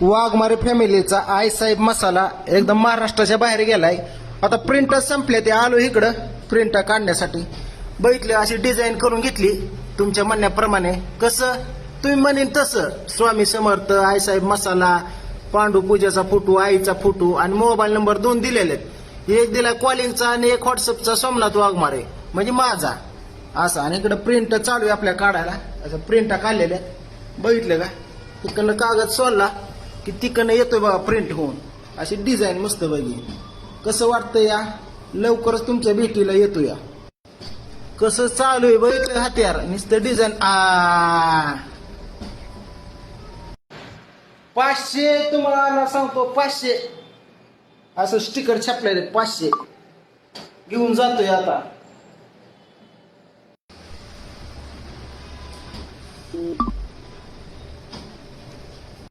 वाघमारे फॅमिलीचा आई साहेब मसाला एकदम महाराष्ट्राच्या बाहेर गेलाय. आता प्रिंटर संपले ते आलो इकडं प्रिंटर काढण्यासाठी. बघितले अशी डिझाईन करून घेतली तुमच्या म्हणण्याप्रमाणे. कसं तुम्ही म्हणेन तसं स्वामी समर्थ आई साहेब मसाला पांडू पूजाचा फोटो आईचा फोटो आणि मोबाईल नंबर 2 दिलेले आहेत. एक दिला कॉलिंगचा आणि एक व्हॉट्सअपचा सोमनाथ वाघमारे म्हणजे माझा असा. आणि इकडं प्रिंट चालू आहे आपल्या काढायला. असं प्रिंट काढलेल्या बघितलं का. तिकडनं कागद सोडला की तिकडनं येतोय बघा प्रिंट होऊन अशी डिझाईन मस्त बघी. कसं वाटतं या लवकरच तुमच्या भेटीला येतो या. कसं चालू आहे बघितलं हत्यार नुसतं डिझाईन. 500 तुम्हाला सांगतो 500 असं स्टिकर छापलेले 500 घेऊन जातोय आता.